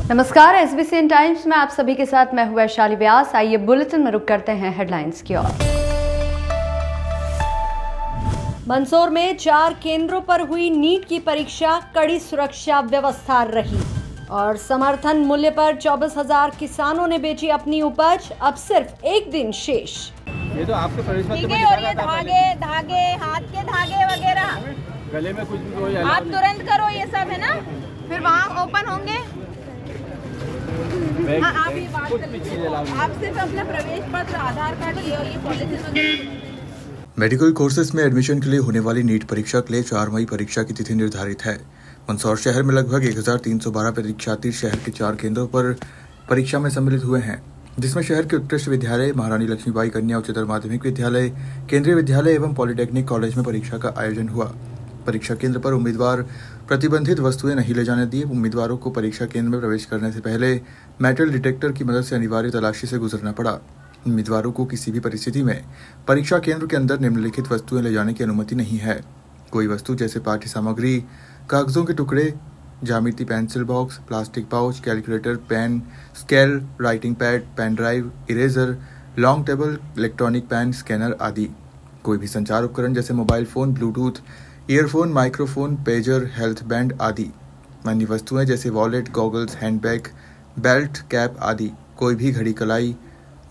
नमस्कार, SBCN times में आप सभी के साथ मैं हूं वैशाली व्यास। आइए बुलेटिन में रुक करते हैं हेडलाइंस की ओर। मंदसौर में 4 केंद्रों पर हुई नीट की परीक्षा, कड़ी सुरक्षा व्यवस्था रही और समर्थन मूल्य पर 24,000 किसानों ने बेची अपनी उपज। अब सिर्फ एक दिन शेष। ये तो आपके प्रवेश पत्र में और ये धागे हाथ के धागे वगैरह गले में कुछ भी कोई आप तुरंत करो, ये सब है ना, फिर वहाँ ओपन होंगे। आप ये बात कर लीजिए, आप सिर्फ अपना प्रवेश पत्र, आधार कार्ड, ये पॉलिसी वगैरह। मेडिकल कोर्सेज में एडमिशन के लिए होने वाली नीट परीक्षा के लिए 4 मई परीक्षा की तिथि निर्धारित है। मंदसौर शहर में लगभग 1312 परीक्षार्थी शहर के 4 केंद्रों पर परीक्षा में सम्मिलित हुए हैं, जिसमें शहर के उत्कृष्ट विद्यालय, महारानी लक्ष्मीबाई कन्या उच्चतर माध्यमिक विद्यालय, केंद्रीय विद्यालय एवं पॉलिटेक्निक कॉलेज में परीक्षा का आयोजन हुआ। परीक्षा केंद्र पर उम्मीदवार प्रतिबंधित वस्तुएं नहीं ले जाने दिए। उम्मीदवारों को परीक्षा केंद्र में प्रवेश करने से पहले मेटल डिटेक्टर की मदद से अनिवार्य तलाशी से गुजरना पड़ा। उम्मीदवारों को किसी भी परिस्थिति में परीक्षा केंद्र के अंदर निम्नलिखित वस्तुएं ले जाने की अनुमति नहीं है। कोई वस्तु जैसे पाठ्य सामग्री, कागजों के टुकड़े, ज्यामिति pencil box, plastic pouch, calculator, pen, scale, writing pad, pen drive, eraser, long table, electronic pen, scanner आदि। कोई भी संचार उपकरण जैसे mobile phone, bluetooth, earphone, microphone, pager, health band आदि। अन्य वस्तुएं जैसे wallet, goggles, handbag, belt, cap आदि। कोई भी घड़ी, कलाई,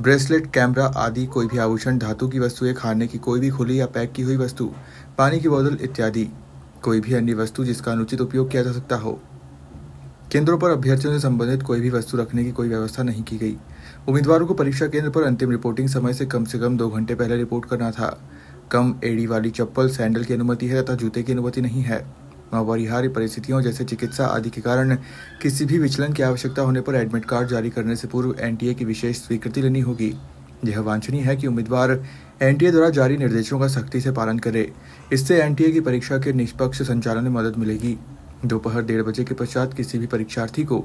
ब्रेसलेट, कैमरा आदि। कोई भी आभूषण, धातु की वस्तुएं, खाने की कोई भी खुली या पैक की हुई वस्तु, पानी की बोतल इत्यादि। कोई भी अन्य वस्तु जिसका अनुचित उपयोग किया जा सकता हो। केंद्रों पर अभ्यर्थियों से संबंधित कोई भी वस्तु रखने की कोई व्यवस्था नहीं की गई। उम्मीदवारों को परीक्षा केंद्र पर अंतिम रिपोर्टिंग समय से कम 2 घंटे पहले रिपोर्ट करना था। कम एड़ी वाली चप्पल, सैंडल की अनुमति है तथा जूते की अनुमति नहीं है। अपरिहार्य परिस्थितियों जैसे चिकित्सा आदि के कारण किसी भी विचलन की आवश्यकता होने पर एडमिट कार्ड जारी करने से पूर्व NTA की विशेष स्वीकृति लेनी होगी। यह वांछनीय है कि उम्मीदवार NTA द्वारा जारी निर्देशों का सख्ती से पालन करे। इससे NTA की परीक्षा के निष्पक्ष संचालन में मदद मिलेगी। दोपहर 1:30 बजे के पश्चात किसी भी परीक्षार्थी को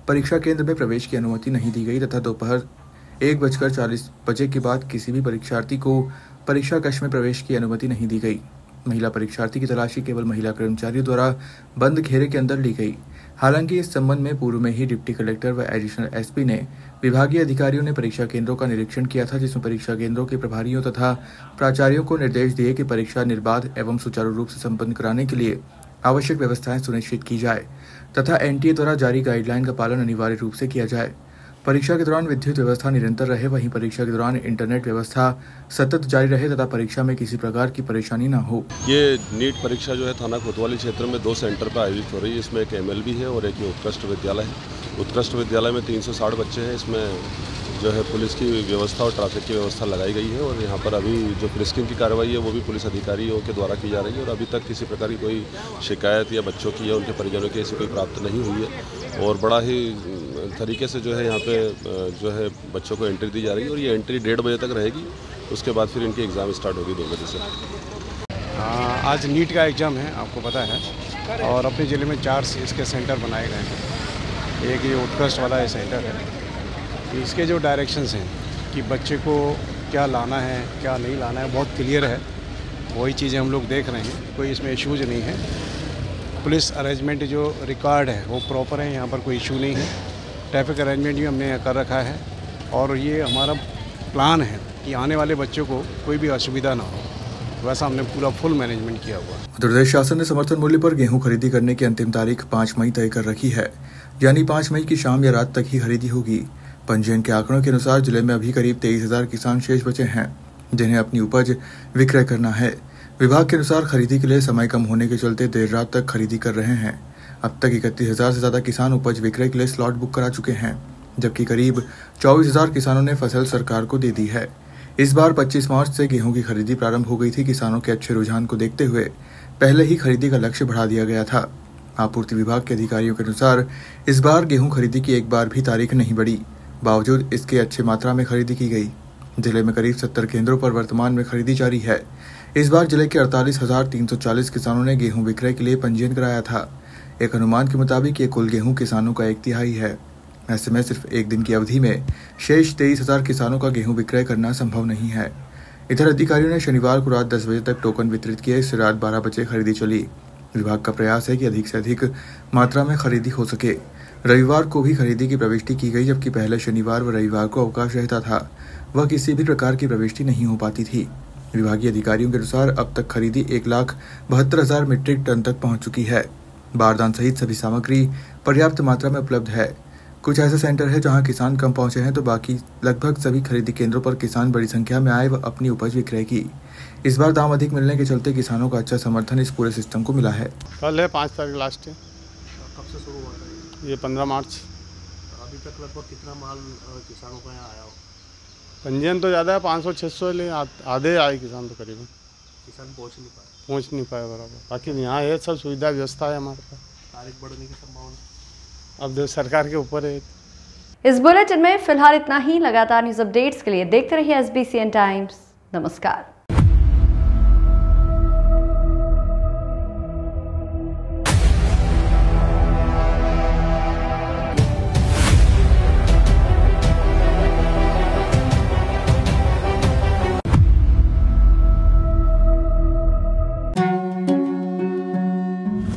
परीक्षा केंद्र में प्रवेश की अनुमति नहीं दी गई तथा दोपहर 1:40 बजे के बाद किसी भी परीक्षार्थी को परीक्षा कक्ष में प्रवेश की अनुमति नहीं दी गई। महिला परीक्षार्थी की तलाशी केवल महिला कर्मचारियों द्वारा बंद घेरे के अंदर ली गई। हालांकि इस संबंध में पूर्व में ही डिप्टी कलेक्टर व एडिशनल SP ने विभागीय अधिकारियों ने परीक्षा केंद्रों का निरीक्षण किया था, जिसमें परीक्षा केंद्रों के प्रभारियों तथा प्राचार्यों को निर्देश दिए कि परीक्षा निर्बाध एवं सुचारू रूप से संपन्न कराने के लिए आवश्यक व्यवस्थाएं सुनिश्चित की जाए तथा NTA द्वारा जारी गाइडलाइन का पालन अनिवार्य रूप से किया जाए। परीक्षा के दौरान विद्युत व्यवस्था निरंतर रहे, वहीं परीक्षा के दौरान इंटरनेट व्यवस्था सतत जारी रहे तथा परीक्षा में किसी प्रकार की परेशानी न हो। ये नीट परीक्षा जो है थाना कोतवाली क्षेत्र में 2 सेंटर पर आयोजित हो रही है। इसमें एक MLB है और एक उत्कृष्ट विद्यालय है। उत्कृष्ट विद्यालय में 360 बच्चे हैं। इसमें जो है पुलिस की व्यवस्था और ट्रैफिक की व्यवस्था लगाई गई है और यहाँ पर अभी जो फ्रिस्किंग की कार्रवाई है वो भी पुलिस अधिकारियों के द्वारा की जा रही है और अभी तक किसी प्रकार की कोई शिकायत या बच्चों की या उनके परिजनों की ऐसी कोई प्राप्त नहीं हुई है और बड़ा ही तरीके से जो है यहाँ पे जो है बच्चों को एंट्री दी जा रही है और ये एंट्री 1:30 बजे तक रहेगी। उसके बाद फिर इनकी एग्ज़ाम स्टार्ट होगी 2 बजे से। आज नीट का एग्ज़ाम है, आपको पता है, और अपने ज़िले में 4 इसके सेंटर बनाए गए हैं। एक ये उत्कृष्ट वाला ये सेंटर है। इसके जो डायरेक्शंस हैं कि बच्चे को क्या लाना है क्या नहीं लाना है बहुत क्लियर है। वही चीज़ें हम लोग देख रहे हैं, कोई इसमें इश्यूज नहीं है। पुलिस अरेंजमेंट जो रिकॉर्ड है वो प्रॉपर है, यहाँ पर कोई इशू नहीं है। ट्रैफिक अरेंजमेंट भी हमने कर रखा है और ये हमारा प्लान है कि आने वाले बच्चों को कोई भी असुविधा ना हो, वैसा हमने पूरा फुल मैनेजमेंट किया हुआ है। उत्तर प्रदेश शासन ने समर्थन मूल्य पर गेहूं खरीदी करने की अंतिम तारीख 5 मई तय कर रखी है, यानी 5 मई की शाम या रात तक ही खरीदी होगी। पंजीयन के आंकड़ों के अनुसार जिले में अभी करीब 23,000 किसान शेष बचे हैं, जिन्हें अपनी उपज विक्रय करना है। विभाग के अनुसार खरीदी के लिए समय कम होने के चलते देर रात तक खरीदी कर रहे हैं। अब तक 31,000 से ज्यादा किसान उपज विक्रय के लिए स्लॉट बुक करा चुके हैं, जबकि करीब 24,000 किसानों ने फसल सरकार को दे दी है। इस बार 25 मार्च से गेहूं की खरीदी प्रारंभ हो गई थी। किसानों के अच्छे रुझान को देखते हुए पहले ही खरीदी का लक्ष्य बढ़ा दिया गया था। आपूर्ति विभाग के अधिकारियों के अनुसार इस बार गेहूं खरीदी की एक बार भी तारीख नहीं बढ़ी, बावजूद इसके अच्छी मात्रा में खरीदी की गई। जिले में करीब 70 केंद्रों पर वर्तमान में खरीदी जारी है। इस बार जिले के 48,340 किसानों ने गेहूं विक्रय के लिए पंजीयन कराया था। एक अनुमान के मुताबिक ये कुल गेहूं किसानों का 1/3 है। ऐसे में सिर्फ एक दिन की अवधि में शेष 23,000 किसानों का गेहूं विक्रय करना संभव नहीं है। इधर अधिकारियों ने शनिवार को रात 10 बजे तक टोकन वितरित किए। इससे रात 12 बजे खरीदी चली। विभाग का प्रयास है कि अधिक से अधिक मात्रा में खरीदी हो सके। रविवार को भी खरीदी की प्रविष्टि की गई, जबकि पहले शनिवार व रविवार को अवकाश रहता था। वह किसी भी प्रकार की प्रविष्टि नहीं हो पाती थी। विभागीय अधिकारियों के अनुसार अब तक खरीदी 1,72,000 मीट्रिक टन तक पहुंच चुकी है। बारदान सहित सभी सामग्री पर्याप्त मात्रा में उपलब्ध है। कुछ ऐसे सेंटर है जहां किसान कम पहुंचे हैं, तो बाकी लगभग सभी खरीदी केंद्रों पर किसान बड़ी संख्या में आए व अपनी उपज विक्रय की। इस बार दाम अधिक मिलने के चलते किसानों का अच्छा समर्थन इस पूरे सिस्टम को मिला है। कल है 5 तारीख लास्ट है। कब से शुरू हुआ था ये 15 मार्च। अभी तक लगभग कितना माल किसानों का यहाँ आया हो? पंजीयन तो ज़्यादा है, 500-600 ले आधे आए किसान तो करीबन। किसान पहुँच नहीं पाए बराबर। बाकी यहाँ है सब सुविधा व्यवस्था है हमारे पास। तारीख बढ़ने की संभावना अब सरकार के ऊपर है। इस बुलेटिन में फिलहाल इतना ही। लगातार न्यूज अपडेट्स के लिए देखते रहिए SBCN टाइम्स। नमस्कार।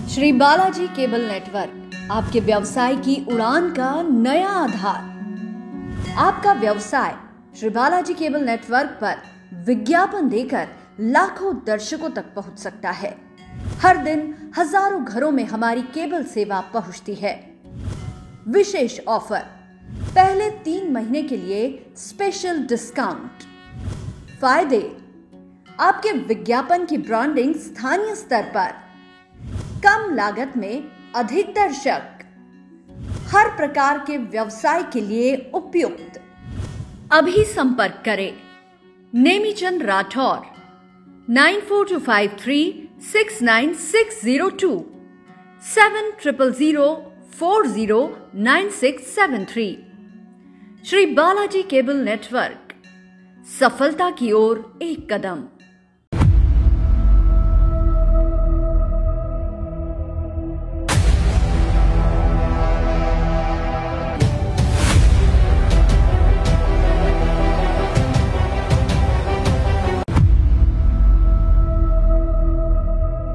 श्री बालाजी केबल नेटवर्क आपके व्यवसाय की उड़ान का नया आधार। आपका व्यवसाय श्री बालाजी केबल नेटवर्क पर विज्ञापन देकर लाखों दर्शकों तक पहुंच सकता है। हर दिन हजारों घरों में हमारी केबल सेवा पहुंचती है। विशेष ऑफर, पहले 3 महीने के लिए स्पेशल डिस्काउंट। फायदे, आपके विज्ञापन की ब्रांडिंग स्थानीय स्तर पर, कम लागत में अधिक दर्शक, हर प्रकार के व्यवसाय के लिए उपयुक्त। अभी संपर्क करें नेमीचंद राठौर 9425369602 7000409673। श्री बालाजी केबल नेटवर्क, सफलता की ओर एक कदम।